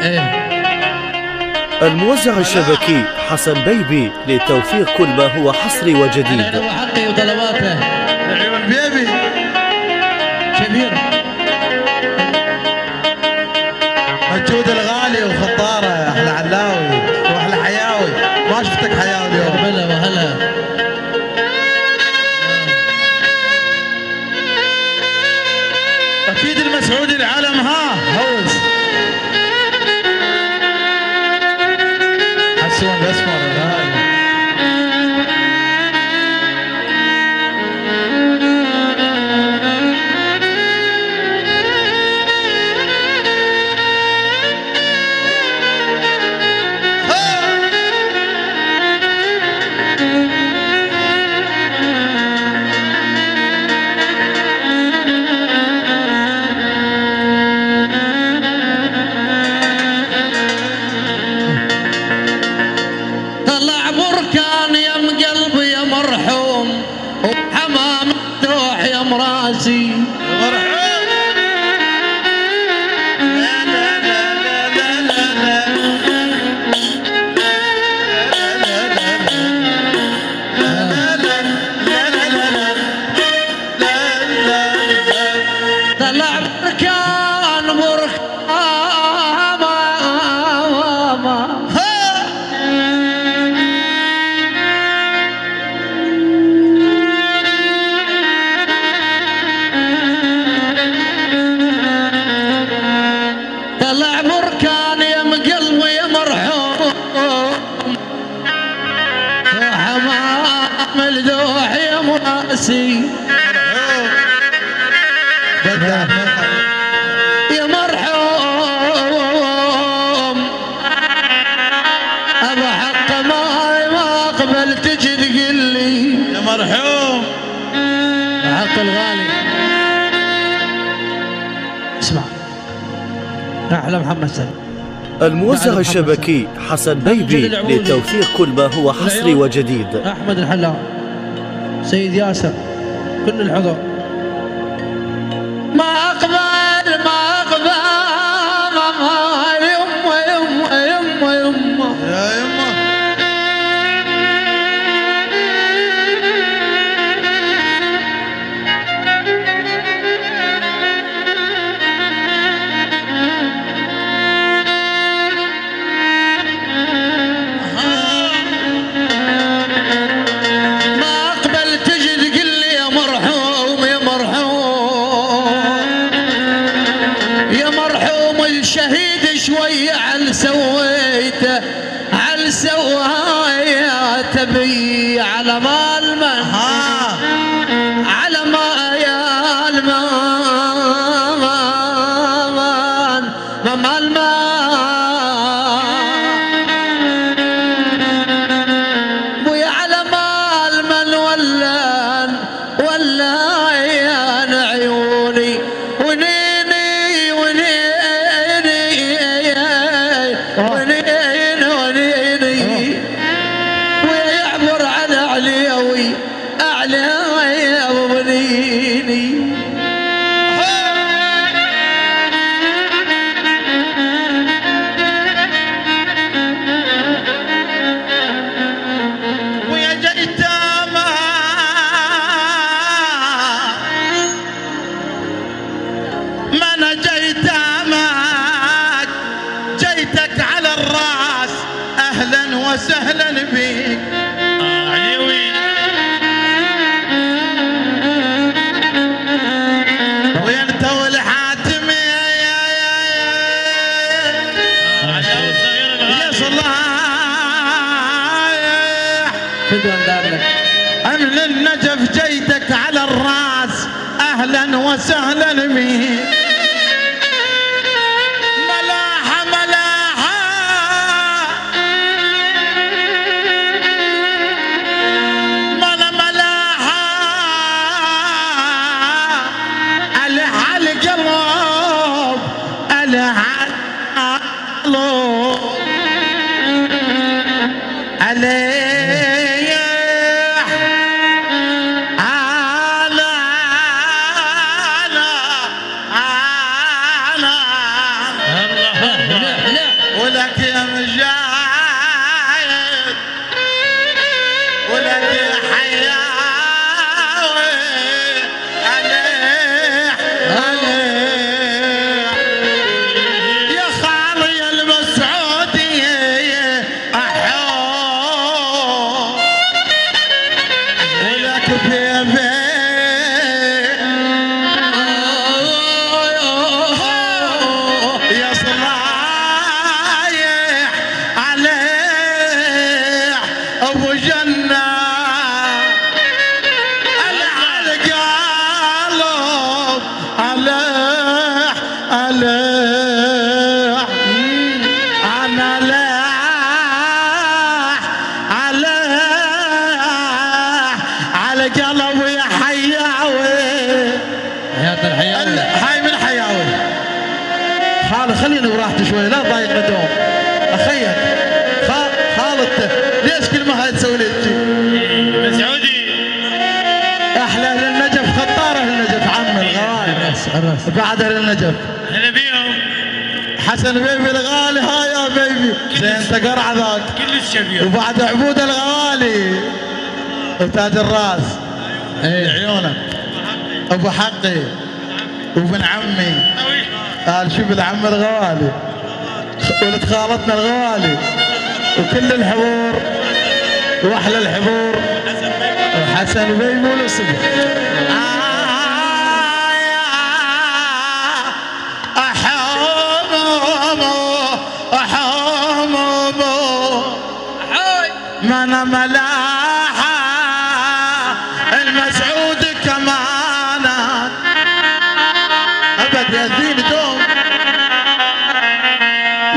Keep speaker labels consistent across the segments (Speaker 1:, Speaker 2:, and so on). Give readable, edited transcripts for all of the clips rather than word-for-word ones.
Speaker 1: ايه.
Speaker 2: الموزع الشبكي حسن بيبي لتوفير كل ما هو حصري وجديد.
Speaker 1: أنا حقي وطلباته
Speaker 3: عيون بيبي
Speaker 1: كبير
Speaker 3: مجود الغالي وخطاره يا احلى علاوي واحلى حياوي. ما شفتك حياوي اليوم.
Speaker 1: هلا وهلا.
Speaker 3: اكيد المسعودي العالم ها هوس حسون الاسمر الغالي.
Speaker 1: بركان يم قلبي يا مرحوم وحمام مفتوح يا مراسي
Speaker 3: مرحوم. لا لا لا لا لا لا
Speaker 1: طلع بركان يم قلبي يا مرحوم وحمام ملدوح يا مراسي يا مرحوم ابو حق ما اقبل تجي تقول لي
Speaker 3: يا مرحوم
Speaker 1: حق الغالي. اسمع احلى محمد سلام.
Speaker 2: الموزع الشبكي حسن بيبي لتوفير كل ما هو حصري وجديد.
Speaker 1: احمد الحلاق سيد ياسر كل الحضور. ما اقبل يمه
Speaker 3: يا يمه
Speaker 1: الشهيد شوية عل سويته بي على مال من على مال من بويا على مال من ولا عيوني ويعبر على عليوي أعلى وبنيني.
Speaker 3: ويا جيتاما ما انا جيتك على الراس اهلا وسهلا بك عليوي. ويا انت والحاتم يا صلاح
Speaker 1: فدوى دارك
Speaker 3: امن النجف جيتك على الراس اهلا وسهلا بك.
Speaker 1: لا
Speaker 3: ولك يا مجاهد ولك يا حياوي عليح عليح يا خالي المسعودي أحوم ولك بيبي يا صلايح عليح ابو جنة القلب عليح عليح انا لاح عليح على قلب يا حياوي
Speaker 1: حياة الحياة
Speaker 3: هاي من حياوي خليني براحتي شوي لا تضايق ندوم اخيك خالته ليش كل ما هاي تسوي لي شيء
Speaker 4: مسعودي
Speaker 3: احلى اهل النجف خطار اهل النجف عم الغالي
Speaker 1: الراس
Speaker 3: بعد اهل النجف
Speaker 4: هلا بيهم
Speaker 3: حسن بيبي الغالي هاي يا بيبي زين انت قرعه ذاك
Speaker 4: كلش شبيهم
Speaker 3: وبعد عبود الغالي وتاج الراس عيونك ابو حقي وابن عمي قال شوف العم الغوالي ولد خالتنا الغوالي وكل الحضور واحلى الحضور وحسن بيبي والصبح ما انا ملاحه المسعود كمانا ابد يا زين دوم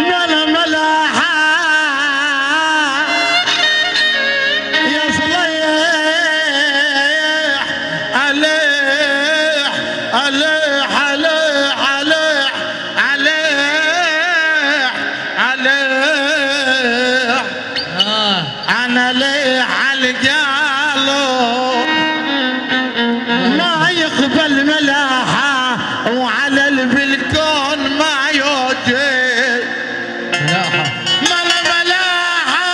Speaker 3: ما انا ملاحه يا صليح عليح عليح عليح عليح عليح عليح انا ليه على القلب ما يقبل ملاحه وعلى بالكون ما يوجد ما له ملاحه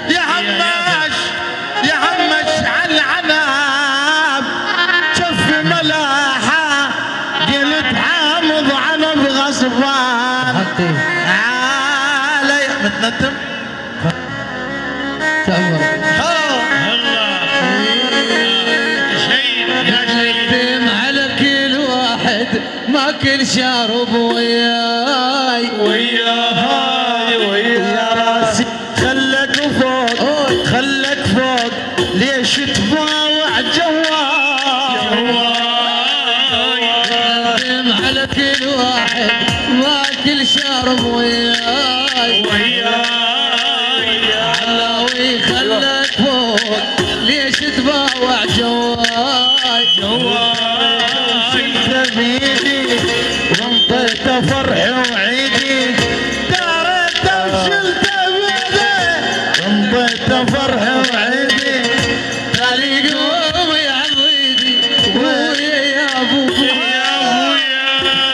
Speaker 3: يا همش يا همش على العنب شوف ملاحه قلت حامض عنب غصبان علي متندم
Speaker 1: تأمر نقدم على كل واحد ما كل شارب وياي
Speaker 3: ويا راسي خلك فوق خلك فوق ليش تباوع
Speaker 1: نقدم على كل واحد ما كل شارب وياي علاوي خلك فوق ليش تباوع جواي
Speaker 3: بيدي وانطيت فرحي وعيدي دارت وشلت بيدي وانطيت فرحي وعيدي
Speaker 1: تالي قوم يا عضيدي ويا يا ابويا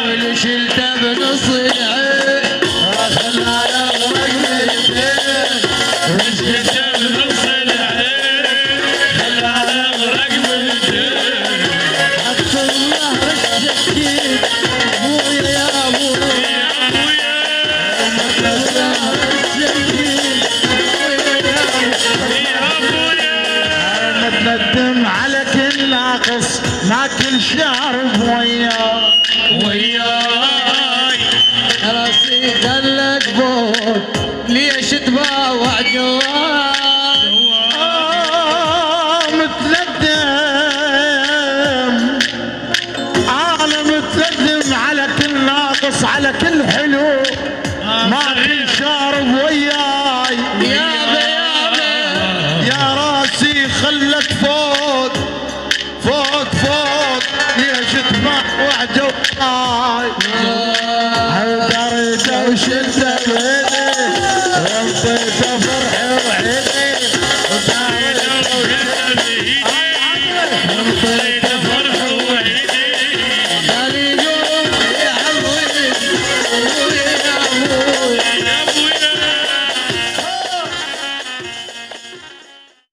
Speaker 1: واللي شلته بنص العين خلانا اغرق بالدين
Speaker 4: شلته بنص العين خلانا اغرق بالدين
Speaker 1: حط الله الشكيك ابويا يا ابويا الله الشكيك ابويا يا ابويا
Speaker 3: متندم على كل ناقص ما كل شارب
Speaker 4: وياي
Speaker 1: راسي خلك فوق ليش تباوع جواي
Speaker 3: متندم انا متندم على كل ناقص على كل حلو ما كل شارب وياي
Speaker 1: يابا يابا
Speaker 3: يا راسي خلك فوق فوق فوق ليش تباوع جواي